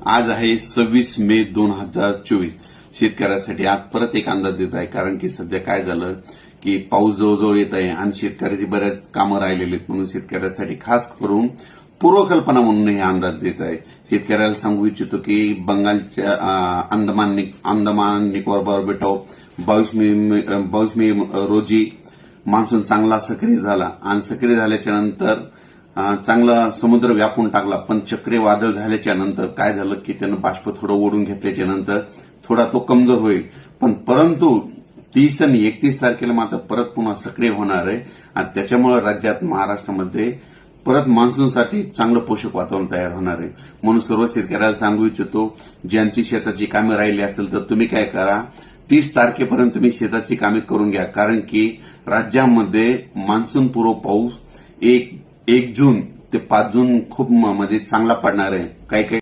आज आहे 26 मे 2024. शेतकऱ्यासाठी आज परत एक अंदाज देत आहे, कारण की सध्या काय झालं की पाऊस जवळजवळ येत आहे आणि शेतकऱ्याची बऱ्याच कामं राहिलेली आहेत, म्हणून शेतकऱ्यासाठी खास करून पूर्वकल्पना म्हणून हे अंदाज देत आहे. शेतकऱ्याला सांगू इच्छितो की बंगालच्या अंदमान निकोबार बेटावर 22 मे रोजी मान्सून चांगला सक्रिय झाला आणि सक्रिय झाल्याच्या नंतर चांगला समुद्र व्यापून टाकला. पण चक्रीवादळ झाल्याच्या नंतर काय झालं की त्यानं बाष्प थोडं ओढून घेतल्याच्या नंतर थोडा तो कमजोर होईल, पण परंतु 30 आणि 31 तारखेला मात्र परत पुन्हा सक्रिय होणार आहे आणि त्याच्यामुळे राज्यात महाराष्ट्रामध्ये परत मान्सूनसाठी चांगलं पोषक वातावरण तयार होणार आहे. म्हणून सर्व शेतकऱ्याला सांगू इच्छितो, ज्यांची शेताची कामे राहिली असेल तर तुम्ही काय करा, 30 तारखेपर्यंत तुम्ही शेताची कामे करून घ्या, कारण की राज्यामध्ये मान्सून पूर्व पाऊस 1 जून ते 5 जून खूप म्हणजे चांगला पडणार आहे. काही